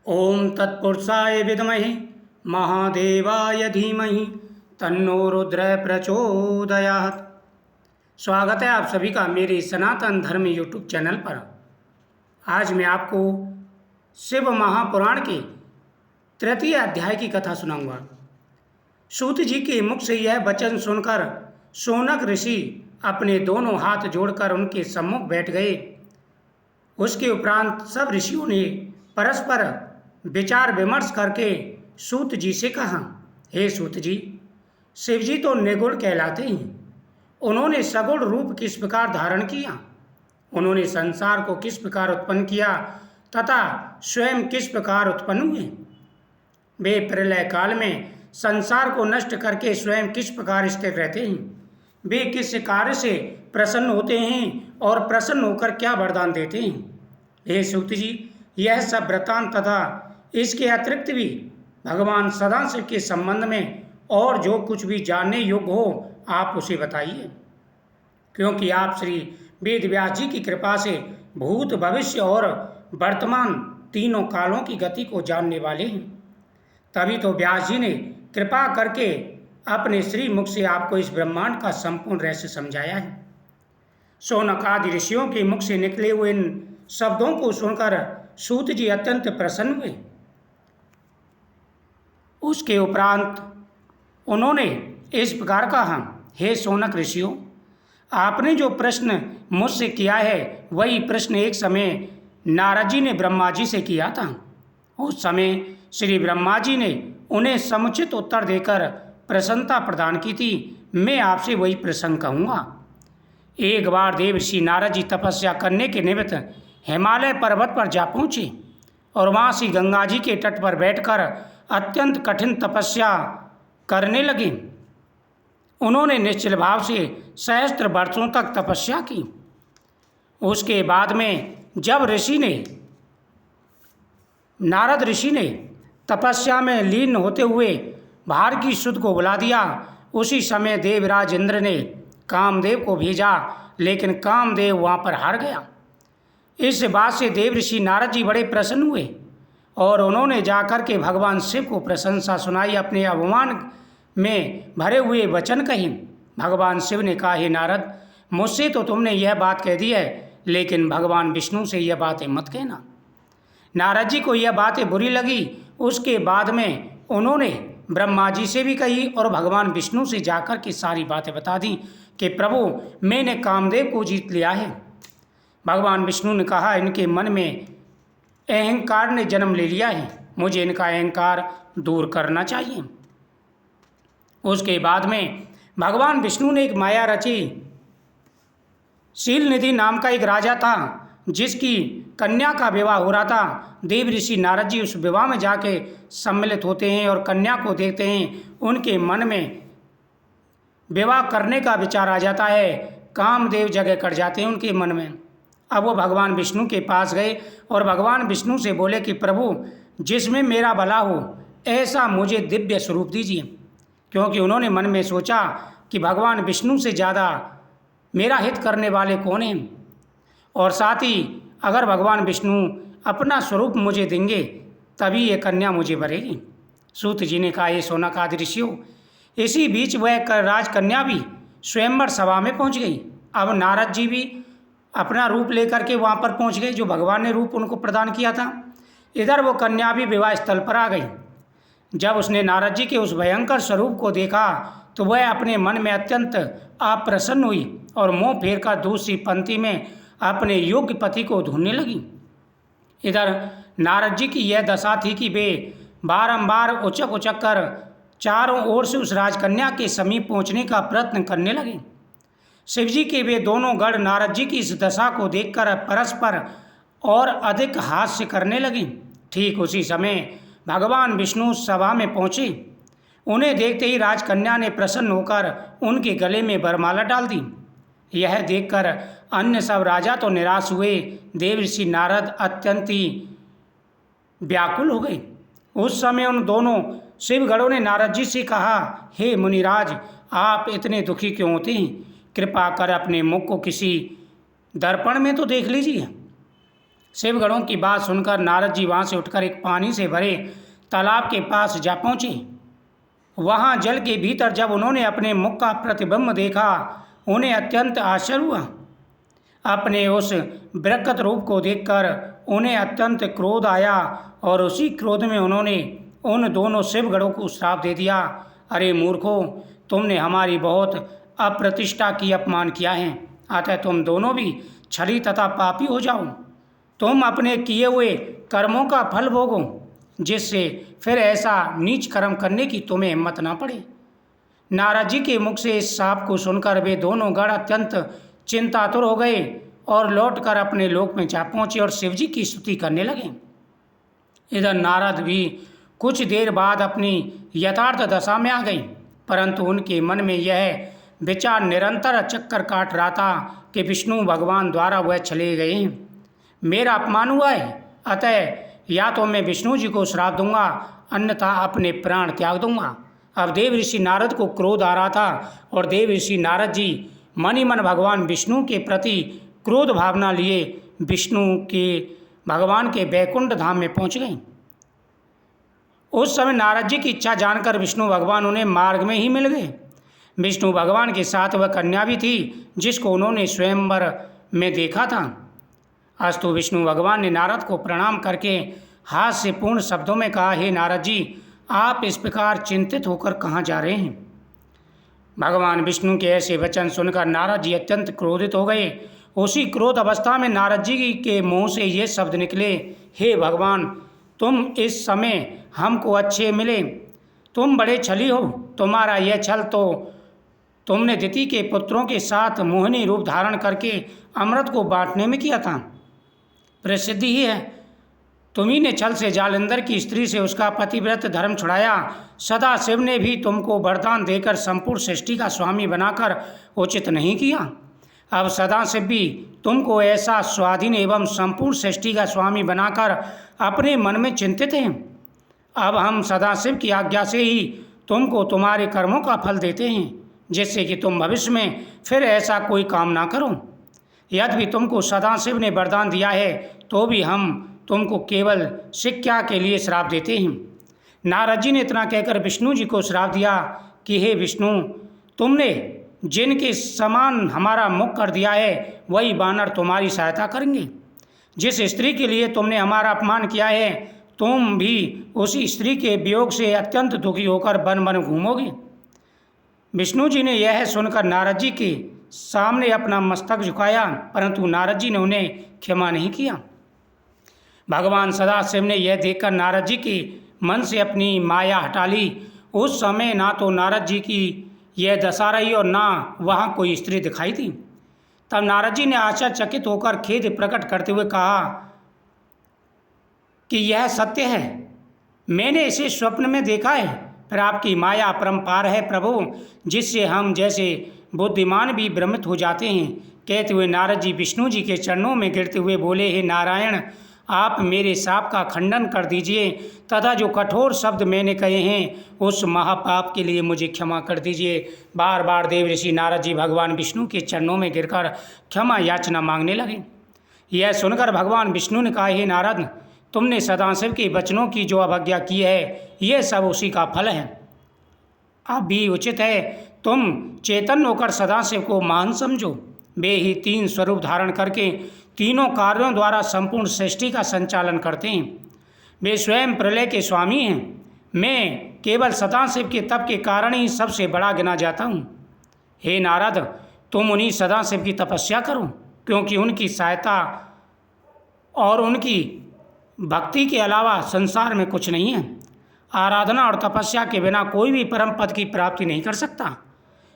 ओम तत्पुरुषाय विद्महे महादेवाय धीमहि तन्नो रुद्र प्रचोदयात्। स्वागत है आप सभी का मेरे सनातन धर्म यूट्यूब चैनल पर। आज मैं आपको शिव महापुराण के तृतीय अध्याय की कथा सुनाऊंगा। सूत जी के मुख से यह वचन सुनकर शौनक ऋषि अपने दोनों हाथ जोड़कर उनके सम्मुख बैठ गए। उसके उपरांत सब ऋषियों ने परस्पर विचार विमर्श करके सूत जी से कहा, हे सूत जी, शिव जी तो निर्गुण कहलाते हैं। उन्होंने सगुण रूप किस प्रकार धारण किया, उन्होंने संसार को किस प्रकार उत्पन्न किया तथा स्वयं किस प्रकार उत्पन्न हुए। वे प्रलय काल में संसार को नष्ट करके स्वयं किस प्रकार स्थिर रहते हैं। वे किस कार्य से प्रसन्न होते हैं और प्रसन्न होकर क्या वरदान देते हैं। हे सूत जी, यह सब वृत्तांत तथा इसके अतिरिक्त भी भगवान सदाशिव के संबंध में और जो कुछ भी जानने योग्य हो आप उसे बताइए, क्योंकि आप श्री वेद व्यास जी की कृपा से भूत भविष्य और वर्तमान तीनों कालों की गति को जानने वाले हैं। तभी तो व्यास जी ने कृपा करके अपने श्री मुख से आपको इस ब्रह्मांड का संपूर्ण रहस्य समझाया है। शौनक आदि ऋषियों के मुख से निकले हुए इन शब्दों को सुनकर सूत जी अत्यंत प्रसन्न हुए। उसके उपरांत उन्होंने इस प्रकार कहा, हे शौनक ऋषियों, आपने जो प्रश्न मुझसे किया है वही प्रश्न एक समय नारद जी ने ब्रह्मा जी से किया था। उस समय श्री ब्रह्मा जी ने उन्हें समुचित उत्तर देकर प्रसन्नता प्रदान की थी। मैं आपसे वही प्रसंग कहूँगा। एक बार देवर्षि नारद जी तपस्या करने के निमित्त हिमालय पर्वत पर जा पहुँचे और वहाँ से गंगा जी के तट पर बैठकर अत्यंत कठिन तपस्या करने लगे। उन्होंने निश्चल भाव से सहस्त्र वर्षों तक तपस्या की। उसके बाद में जब नारद ऋषि ने तपस्या में लीन होते हुए बाहर की सुध को बुला दिया, उसी समय देवराज इंद्र ने कामदेव को भेजा, लेकिन कामदेव वहाँ पर हार गया। इस बात से देवर्षि नारद जी बड़े प्रसन्न हुए और उन्होंने जाकर के भगवान शिव को प्रशंसा सुनाई, अपने अभिमान में भरे हुए वचन कहे। भगवान शिव ने कहा, हे नारद, मुझसे तो तुमने यह बात कह दी है, लेकिन भगवान विष्णु से यह बातें मत कहना। नारद जी को यह बातें बुरी लगी। उसके बाद में उन्होंने ब्रह्मा जी से भी कही और भगवान विष्णु से जाकर के सारी बातें बता दी कि प्रभु, मैंने कामदेव को जीत लिया है। भगवान विष्णु ने कहा, इनके मन में अहंकार ने जन्म ले लिया है, मुझे इनका अहंकार दूर करना चाहिए। उसके बाद में भगवान विष्णु ने एक माया रची। शील निधि नाम का एक राजा था जिसकी कन्या का विवाह हो रहा था। देव ऋषि नारद जी उस विवाह में जाके सम्मिलित होते हैं और कन्या को देखते हैं। उनके मन में विवाह करने का विचार आ जाता है। कामदेव जगह कर जाते हैं उनके मन में। अब वो भगवान विष्णु के पास गए और भगवान विष्णु से बोले कि प्रभु, जिसमें मेरा भला हो ऐसा मुझे दिव्य स्वरूप दीजिए, क्योंकि उन्होंने मन में सोचा कि भगवान विष्णु से ज़्यादा मेरा हित करने वाले कौन हैं, और साथ ही अगर भगवान विष्णु अपना स्वरूप मुझे देंगे तभी ये कन्या मुझे वरेगी। सूत जी ने कहा, ये शौनक आदि ऋषियों, इसी बीच वह राजकन्या भी स्वयंवर सभा में पहुंच गई। अब नारद जी भी अपना रूप लेकर के वहाँ पर पहुँच गए, जो भगवान ने रूप उनको प्रदान किया था। इधर वो कन्या भी विवाह स्थल पर आ गई। जब उसने नारद जी के उस भयंकर स्वरूप को देखा तो वह अपने मन में अत्यंत अप्रसन्न हुई और मुँह फेर कर दूसरी पंक्ति में अपने योग्य पति को ढूंढने लगी। इधर नारद जी की यह दशा थी कि वे बारंबार उचक उचक कर चारों ओर से उस राजकन्या के समीप पहुँचने का प्रयत्न करने लगे। शिवजी के वे दोनों गण नारद जी की इस दशा को देखकर परस्पर और अधिक हास्य करने लगे। ठीक उसी समय भगवान विष्णु सभा में पहुँचे। उन्हें देखते ही राजकन्या ने प्रसन्न होकर उनके गले में वरमाला डाल दी। यह देखकर अन्य सब राजा तो निराश हुए, देवर्षि नारद अत्यंत ही व्याकुल हो गए। उस समय उन दोनों शिवगणों ने नारद जी से कहा, हे मुनिराज, आप इतने दुखी क्यों होते हैं? कृपा कर अपने मुख को किसी दर्पण में तो देख लीजिए। शिवगणों की बात सुनकर नारद जी वहाँ से उठकर एक पानी से भरे तालाब के पास जा पहुँचे। वहाँ जल के भीतर जब उन्होंने अपने मुख का प्रतिबिंब देखा, उन्हें अत्यंत आश्चर्य हुआ। अपने उस बृहत रूप को देखकर उन्हें अत्यंत क्रोध आया और उसी क्रोध में उन्होंने उन दोनों शिवगणों को श्राप दे दिया। अरे मूर्खों, तुमने हमारी बहुत अप्रतिष्ठा की अपमान किया है, अतः तुम दोनों भी छली तथा पापी हो जाओ। तुम अपने किए हुए कर्मों का फल भोगो, जिससे फिर ऐसा नीच कर्म करने की तुम्हें हिम्मत ना पड़े। नारद जी के मुख से इस शाप को सुनकर वे दोनों गण अत्यंत चिंतातुर हो गए और लौटकर अपने लोक में जा पहुँचे और शिव जी की स्तुति करने लगे। इधर नारद भी कुछ देर बाद अपनी यथार्थ दशा में आ गई, परंतु उनके मन में यह विचार निरंतर चक्कर काट रहा था कि विष्णु भगवान द्वारा वह चले गए हैं, मेरा अपमान हुआ है, अतः या तो मैं विष्णु जी को श्राप दूंगा, अन्यथा अपने प्राण त्याग दूंगा। अब देव ऋषि नारद को क्रोध आ रहा था और देव ऋषि नारद जी मन ही मन भगवान विष्णु के प्रति क्रोध भावना लिए विष्णु के भगवान के वैकुंठ धाम में पहुंच गए। उस समय नारद जी की इच्छा जानकर विष्णु भगवान उन्हें मार्ग में ही मिल गए। विष्णु भगवान के साथ वह कन्या भी थी जिसको उन्होंने स्वयंवर में देखा था। अस्तु विष्णु भगवान ने नारद को प्रणाम करके हास्य पूर्ण शब्दों में कहा, हे नारद जी, आप इस प्रकार चिंतित होकर कहाँ जा रहे हैं? भगवान विष्णु के ऐसे वचन सुनकर नारद जी अत्यंत क्रोधित हो गए। उसी क्रोध अवस्था में नारद जी के मुँह से ये शब्द निकले, हे भगवान, तुम इस समय हमको अच्छे मिले, तुम बड़े छली हो। तुम्हारा यह छल तो तुमने दिति के पुत्रों के साथ मोहिनी रूप धारण करके अमृत को बांटने में किया था। प्रसिद्धि ही है, तुम्ही ने छल से जालंधर की स्त्री से उसका पतिव्रत धर्म छुड़ाया। सदा शिव ने भी तुमको वरदान देकर संपूर्ण सृष्टि का स्वामी बनाकर उचित नहीं किया। अब सदाशिव भी तुमको ऐसा स्वाधीन एवं संपूर्ण सृष्टि का स्वामी बनाकर अपने मन में चिंतित हैं। अब हम सदाशिव की आज्ञा से ही तुमको तुम्हारे कर्मों का फल देते हैं, जिससे कि तुम भविष्य में फिर ऐसा कोई काम ना करो। यद्यपि तुमको सदाशिव ने वरदान दिया है तो भी हम तुमको केवल शिक्षा के लिए श्राप देते हैं। नारद जी ने इतना कहकर विष्णु जी को श्राप दिया कि हे विष्णु, तुमने जिनके समान हमारा मुख कर दिया है वही वानर तुम्हारी सहायता करेंगे। जिस स्त्री के लिए तुमने हमारा अपमान किया है, तुम भी उसी स्त्री के वियोग से अत्यंत दुखी होकर वन वन घूमोगे। विष्णु जी ने यह सुनकर नारद जी के सामने अपना मस्तक झुकाया, परंतु नारद जी ने उन्हें क्षमा नहीं किया। भगवान सदाशिव ने यह देखकर नारद जी के मन से अपनी माया हटा ली। उस समय ना तो नारद जी की यह दशा रही और ना वहाँ कोई स्त्री दिखाई दी। तब नारद जी ने आश्चर्यचकित होकर खेद प्रकट करते हुए कहा कि यह सत्य है, मैंने इसे स्वप्न में देखा है, पर आपकी माया अपरंपार है प्रभु, जिससे हम जैसे बुद्धिमान भी भ्रमित हो जाते हैं। कहते हुए नारद जी विष्णु जी के चरणों में गिरते हुए बोले, हे नारायण, आप मेरे शाप का खंडन कर दीजिए तथा जो कठोर शब्द मैंने कहे हैं उस महापाप के लिए मुझे क्षमा कर दीजिए। बार बार देव ऋषि नारद जी भगवान विष्णु के चरणों में गिरकर क्षमा याचना मांगने लगे। यह सुनकर भगवान विष्णु ने कहा, हे नारद, तुमने सदाशिव के वचनों की जो अवज्ञा की है, यह सब उसी का फल है। अब भी उचित है तुम चेतन होकर सदाशिव को महान समझो। वे ही तीन स्वरूप धारण करके तीनों कार्यों द्वारा संपूर्ण सृष्टि का संचालन करते हैं। वे स्वयं प्रलय के स्वामी हैं। मैं केवल सदाशिव के तप के कारण ही सबसे बड़ा गिना जाता हूँ। हे नारद, तुम उन्हीं सदाशिव की तपस्या करो, क्योंकि उनकी सहायता और उनकी भक्ति के अलावा संसार में कुछ नहीं है। आराधना और तपस्या के बिना कोई भी परम पद की प्राप्ति नहीं कर सकता।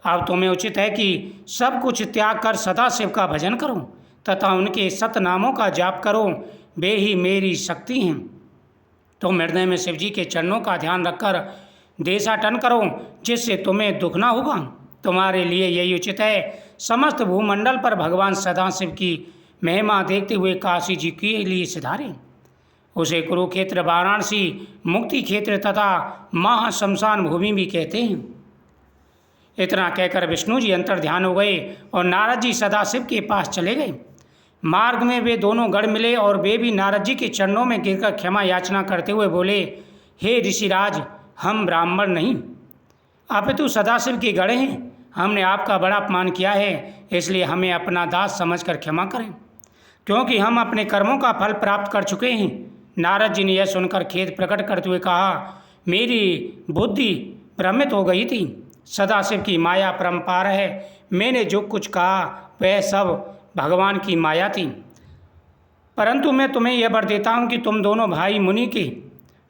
अब तुम्हें उचित है कि सब कुछ त्याग कर सदाशिव का भजन करो तथा उनके सतनामों का जाप करो। वे ही मेरी शक्ति हैं। तुम हृदय में शिव जी के चरणों का ध्यान रखकर देशाटन करो, जिससे तुम्हें दुख ना होगा। तुम्हारे लिए यही उचित है। समस्त भूमंडल पर भगवान सदाशिव की महिमा देखते हुए काशी जी के लिए सिधारें। उसे कुरुक्षेत्र, वाराणसी, मुक्ति क्षेत्र तथा महाशमशान भूमि भी कहते हैं। इतना कहकर विष्णु जी अंतर ध्यान हो गए और नारद जी सदाशिव के पास चले गए। मार्ग में वे दोनों गढ़ मिले और वे भी नारद जी के चरणों में गिरकर क्षमा याचना करते हुए बोले, हे ऋषिराज, हम ब्राह्मण नहीं अपितु सदाशिव के गढ़ हैं। हमने आपका बड़ा अपमान किया है, इसलिए हमें अपना दास समझकर क्षमा करें, क्योंकि हम अपने कर्मों का फल प्राप्त कर चुके हैं। नारद जी ने यह सुनकर खेद प्रकट करते हुए कहा, मेरी बुद्धि भ्रमित हो गई थी। सदाशिव की माया परम्पार है। मैंने जो कुछ कहा वह सब भगवान की माया थी। परंतु मैं तुम्हें यह वर देता हूँ कि तुम दोनों भाई मुनि के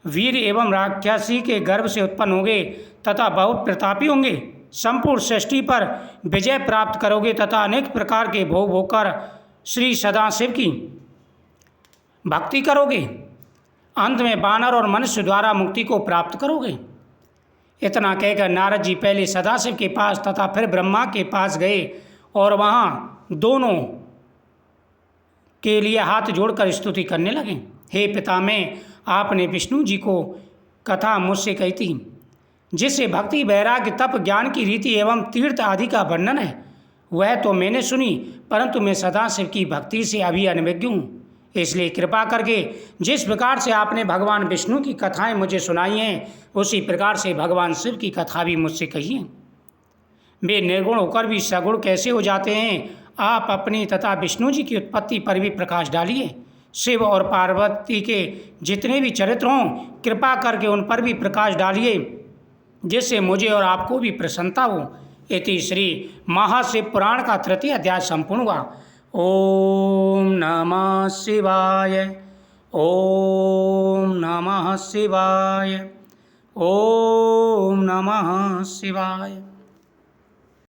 वीर एवं राक्षसी के गर्भ से उत्पन्न होंगे तथा बहुत प्रतापी होंगे। संपूर्ण सृष्टि पर विजय प्राप्त करोगे तथा अनेक प्रकार के भोग होकर श्री सदाशिव की भक्ति करोगे। अंत में वानर और मनुष्य द्वारा मुक्ति को प्राप्त करोगे। इतना कहकर नारद जी पहले सदाशिव के पास तथा फिर ब्रह्मा के पास गए और वहाँ दोनों के लिए हाथ जोड़कर स्तुति करने लगे। हे पितामह, आपने विष्णु जी को कथा मुझसे कही थी, जिससे भक्ति, वैराग्य, तप, ज्ञान की रीति एवं तीर्थ आदि का वर्णन है, वह तो मैंने सुनी, परंतु मैं सदाशिव की भक्ति से अभी अनभिज्ञ हूँ। इसलिए कृपा करके जिस प्रकार से आपने भगवान विष्णु की कथाएं मुझे सुनाई हैं, उसी प्रकार से भगवान शिव की कथा भी मुझसे कहिए। वे निर्गुण होकर भी सगुण कैसे हो जाते हैं, आप अपनी तथा विष्णु जी की उत्पत्ति पर भी प्रकाश डालिए। शिव और पार्वती के जितने भी चरित्र हों, कृपा करके उन पर भी प्रकाश डालिए, जिससे मुझे और आपको भी प्रसन्नता हो। इति श्री महाशिव पुराण का तृतीय अध्याय संपूर्ण हुआ। ओम नमः शिवाय। ओम नमः शिवाय। ओम नमः शिवाय।